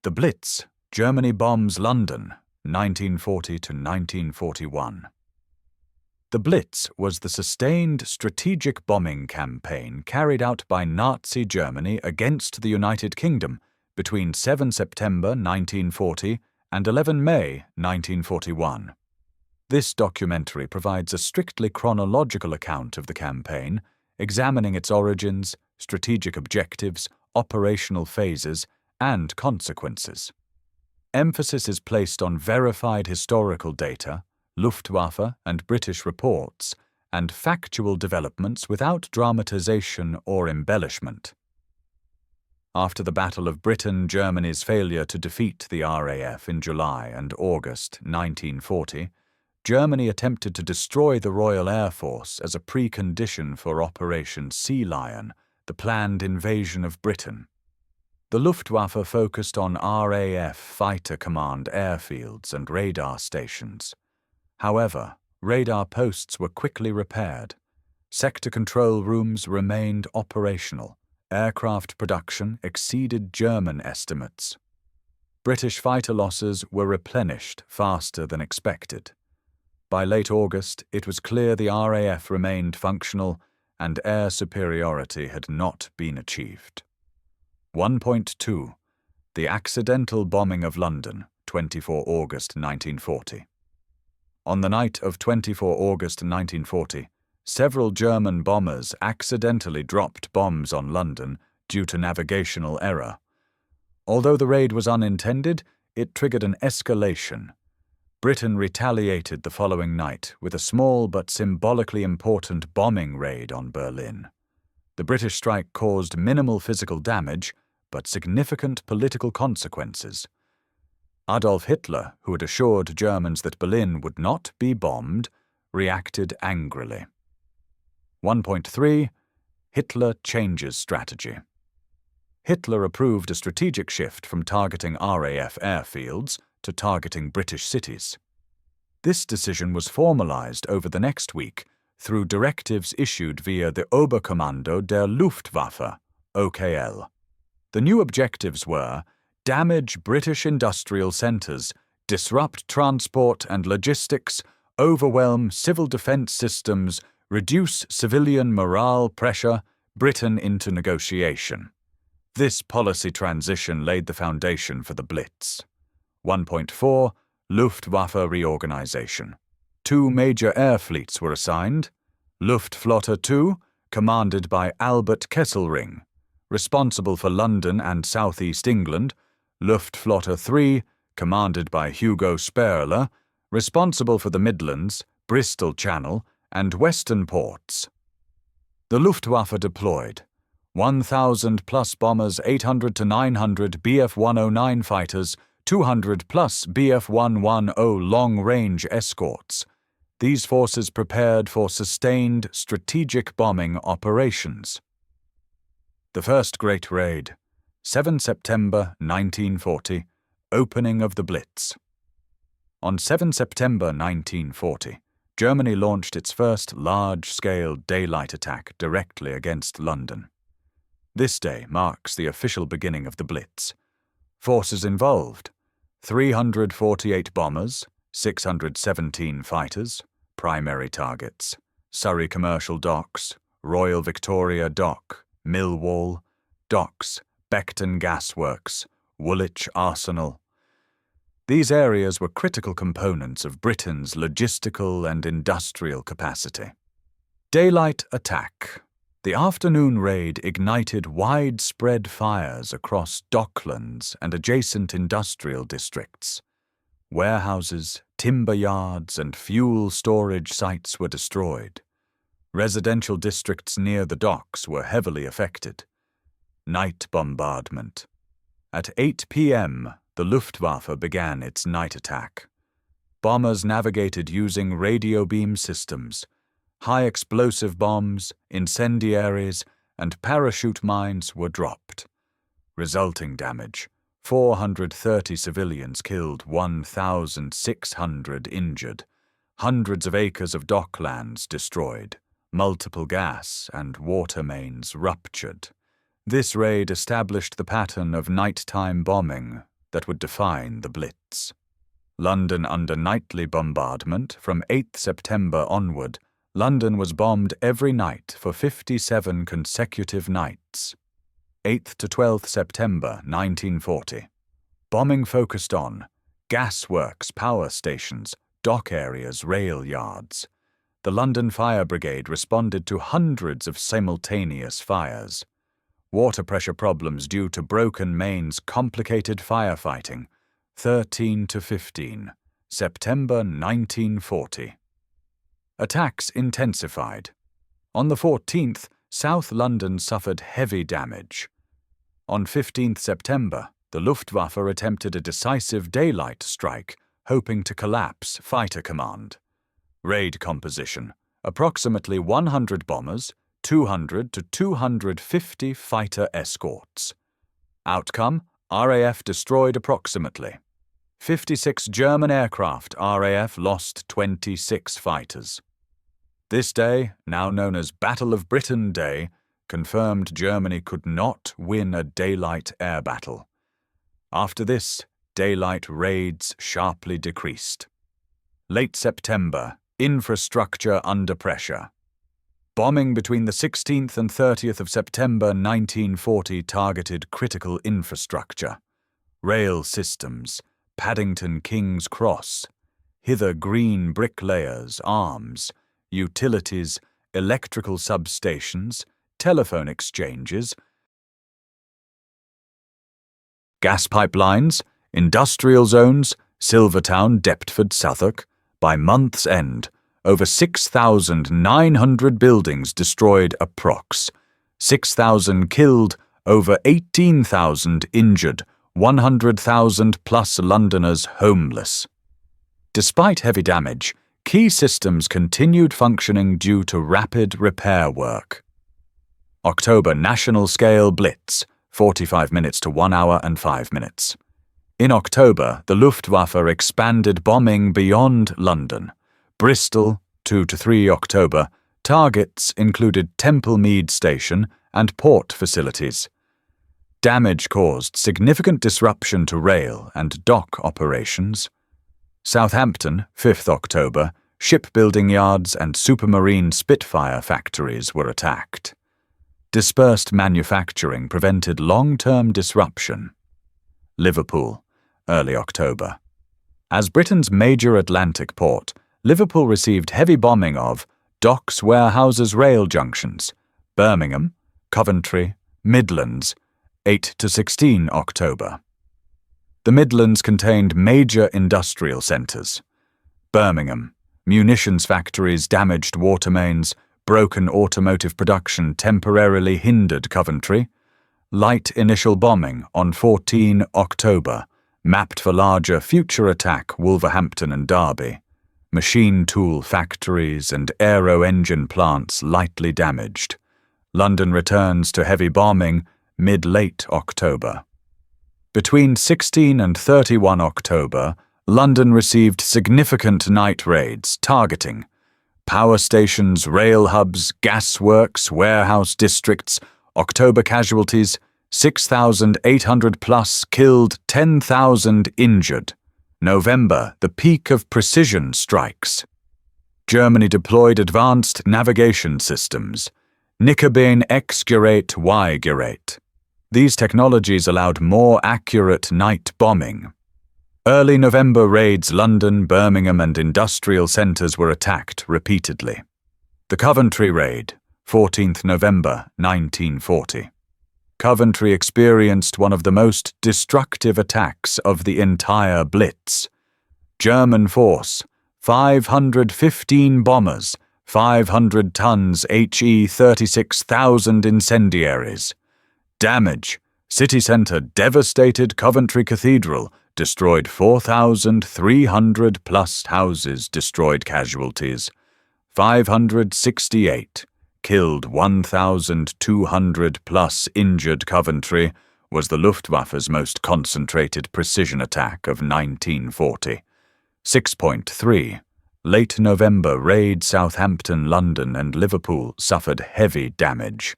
The Blitz, Germany bombs London, 1940 to 1941. The Blitz was the sustained strategic bombing campaign carried out by Nazi Germany against the United Kingdom between 7 September 1940 and 11 May 1941. This documentary provides a strictly chronological account of the campaign, examining its origins, strategic objectives, operational phases, and consequences. Emphasis is placed on verified historical data, Luftwaffe and British reports, and factual developments without dramatization or embellishment. After the Battle of Britain, Germany's failure to defeat the RAF in July and August 1940, Germany attempted to destroy the Royal Air Force as a precondition for Operation Sea Lion, the planned invasion of Britain. The Luftwaffe focused on RAF fighter command airfields and radar stations. However, radar posts were quickly repaired. Sector control rooms remained operational. Aircraft production exceeded German estimates. British fighter losses were replenished faster than expected. By late August, it was clear the RAF remained functional and air superiority had not been achieved. 1.2. The accidental bombing of London, 24 August 1940. On the night of 24 August 1940, several German bombers accidentally dropped bombs on London due to navigational error. Although the raid was unintended, it triggered an escalation. Britain retaliated the following night with a small but symbolically important bombing raid on Berlin. The British strike caused minimal physical damage, but significant political consequences. Adolf Hitler, who had assured Germans that Berlin would not be bombed, reacted angrily. 1.3. Hitler changes strategy. Hitler approved a strategic shift from targeting RAF airfields to targeting British cities. This decision was formalized over the next week through directives issued via the Oberkommando der Luftwaffe, OKL. The new objectives were damage British industrial centers, disrupt transport and logistics, overwhelm civil defense systems, reduce civilian morale pressure, Britain into negotiation. This policy transition laid the foundation for the Blitz. 1.4. Luftwaffe reorganization. 2 major air fleets were assigned. Luftflotte 2, commanded by Albert Kesselring, responsible for London and southeast England. Luftflotte 3, commanded by Hugo Sperler, responsible for the Midlands, Bristol Channel, and western ports. The Luftwaffe deployed 1,000-plus bombers, 800 to 900 Bf-109 fighters, 200-plus Bf-110 long-range escorts. These forces prepared for sustained strategic bombing operations. The first Great Raid, 7 September 1940, opening of the Blitz. On 7 September 1940, Germany launched its first large-scale daylight attack directly against London. This day marks the official beginning of the Blitz. Forces involved: 348 bombers, 617 fighters, primary targets: Surrey Commercial Docks, Royal Victoria Dock, Millwall, Docks, Beckton Gasworks, Woolwich Arsenal. These areas were critical components of Britain's logistical and industrial capacity. Daylight attack. The afternoon raid ignited widespread fires across docklands and adjacent industrial districts. Warehouses, timber yards, and fuel storage sites were destroyed. Residential districts near the docks were heavily affected. Night bombardment. At 8 p.m., the Luftwaffe began its night attack. Bombers navigated using radio beam systems. High explosive bombs, incendiaries, and parachute mines were dropped. Resulting damage: 430 civilians killed, 1,600 injured, hundreds of acres of docklands destroyed, multiple gas and water mains ruptured. This raid established the pattern of nighttime bombing that would define the Blitz. London under nightly bombardment from 8th September onward, London was bombed every night for 57 consecutive nights. 8th to 12th September 1940. Bombing focused on gasworks, power stations, dock areas, rail yards. The London Fire Brigade responded to hundreds of simultaneous fires. Water pressure problems due to broken mains complicated firefighting. 13 to 15. September 1940. Attacks intensified. On the 14th, South London suffered heavy damage. On 15th September, the Luftwaffe attempted a decisive daylight strike, hoping to collapse Fighter Command. Raid composition: approximately 100 bombers, 200 to 250 fighter escorts. Outcome: RAF destroyed approximately 56 German aircraft. RAF lost 26 fighters. This day, now known as Battle of Britain Day, confirmed Germany could not win a daylight air battle. After this, daylight raids sharply decreased. Late September, infrastructure under pressure. Bombing between the 16th and 30th of September 1940 targeted critical infrastructure. Rail systems, Paddington King's Cross, Hither Green bricklayers, arms, utilities, electrical substations, telephone exchanges, gas pipelines, industrial zones, Silvertown, Deptford, Southwark. By month's end, over 6,900 buildings destroyed approx. 6,000 killed, over 18,000 injured, 100,000 plus Londoners homeless. Despite heavy damage, key systems continued functioning due to rapid repair work. October National Scale Blitz, 45 minutes to 1 hour and 5 minutes. In October, the Luftwaffe expanded bombing beyond London. Bristol, 2 to 3 October, targets included Temple Mead Station and port facilities. Damage caused significant disruption to rail and dock operations. Southampton, 5th October, shipbuilding yards and supermarine Spitfire factories were attacked. Dispersed manufacturing prevented long-term disruption. Liverpool, early October. As Britain's major Atlantic port, Liverpool received heavy bombing of docks, warehouses, rail junctions. Birmingham, Coventry, Midlands, 8 to 16 October. The Midlands contained major industrial centres. Birmingham, munitions factories damaged water mains, broken automotive production temporarily hindered Coventry. Light initial bombing on 14 October, mapped for larger future attack Wolverhampton and Derby. Machine tool factories and aero engine plants lightly damaged. London returns to heavy bombing mid-late October. Between 16 and 31 October, London received significant night raids targeting power stations, rail hubs, gasworks, warehouse districts. October casualties, 6,800 plus killed, 10,000 injured. November, the peak of precision strikes. Germany deployed advanced navigation systems. Knickerbane X-Gurate, Y-Gurate. These technologies allowed more accurate night bombing. Early November raids London, Birmingham and industrial centres were attacked repeatedly. The Coventry raid, 14th November 1940. Coventry experienced one of the most destructive attacks of the entire Blitz. German force, 515 bombers, 500 tons HE 36,000 incendiaries. Damage: city centre devastated. Coventry Cathedral destroyed 4,300 plus houses, destroyed casualties. 568 killed, 1,200 plus injured. Coventry was the Luftwaffe's most concentrated precision attack of 1940. 6.3 Late November raid Southampton, London and Liverpool suffered heavy damage.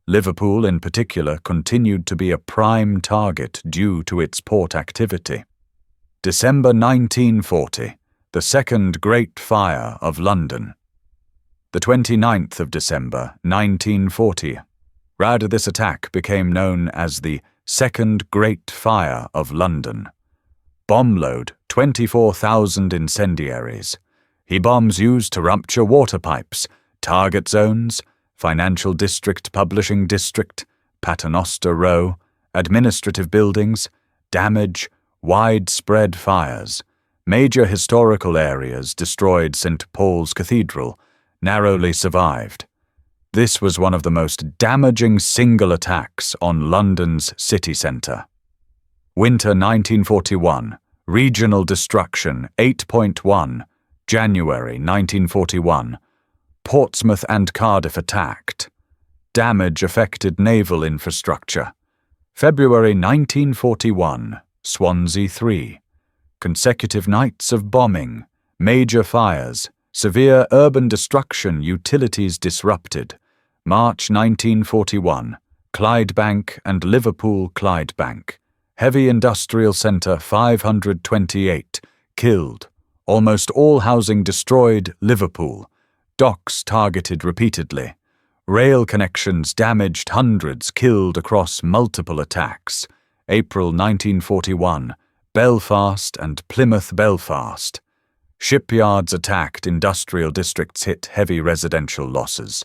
Liverpool, in particular, continued to be a prime target due to its port activity. December 1940, the Second Great Fire of London. The 29th of December 1940. Rather, this attack became known as the Second Great Fire of London. Bomb load 24,000 incendiaries. He-bombs used to rupture water pipes, target zones, Financial District, Publishing District, Paternoster Row, administrative buildings, damage, widespread fires. Major historical areas destroyed. St. Paul's Cathedral narrowly survived. This was one of the most damaging single attacks on London's city centre. Winter 1941, regional destruction 8.1, January 1941. Portsmouth and Cardiff attacked. Damage affected naval infrastructure. February 1941, Swansea 3. Consecutive nights of bombing, major fires, severe urban destruction, utilities disrupted. March 1941, Clydebank and Liverpool Clydebank. Heavy industrial centre 528, killed. Almost all housing destroyed. Liverpool. Docks targeted repeatedly. Rail connections damaged. Hundreds killed across multiple attacks. April 1941, Belfast and Plymouth Belfast. Shipyards attacked. Industrial districts hit. Heavy residential losses.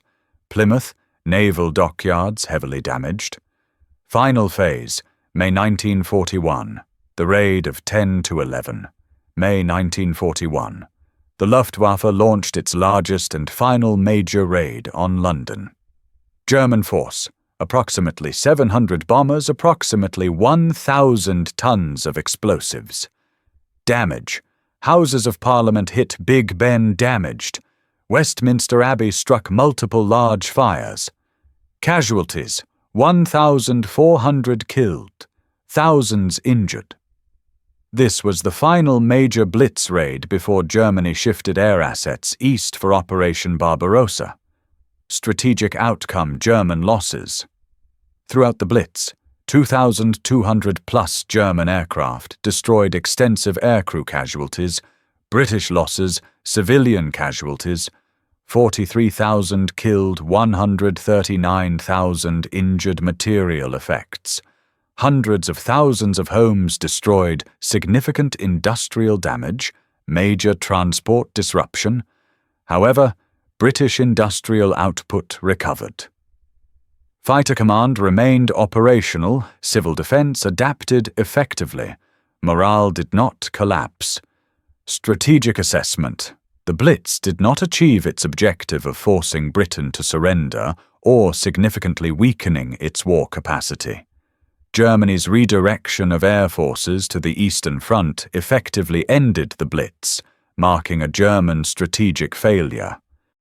Plymouth, naval dockyards heavily damaged. Final phase, May 1941. The raid of 10 to 11. May 1941. The Luftwaffe launched its largest and final major raid on London. German force, approximately 700 bombers, approximately 1,000 tons of explosives. Damage. Houses of Parliament hit. Big Ben damaged. Westminster Abbey struck. Multiple large fires. Casualties, 1,400 killed, thousands injured. This was the final major Blitz raid before Germany shifted air assets east for Operation Barbarossa. Strategic outcome: German losses. Throughout the Blitz, 2,200-plus German aircraft destroyed. Extensive aircrew casualties, British losses, civilian casualties, 43,000 killed, 139,000 injured. Material effects: hundreds of thousands of homes destroyed, significant industrial damage, major transport disruption. However, British industrial output recovered. Fighter Command remained operational, civil defence adapted effectively, morale did not collapse. Strategic assessment: the Blitz did not achieve its objective of forcing Britain to surrender or significantly weakening its war capacity. Germany's redirection of air forces to the Eastern Front effectively ended the Blitz, marking a German strategic failure.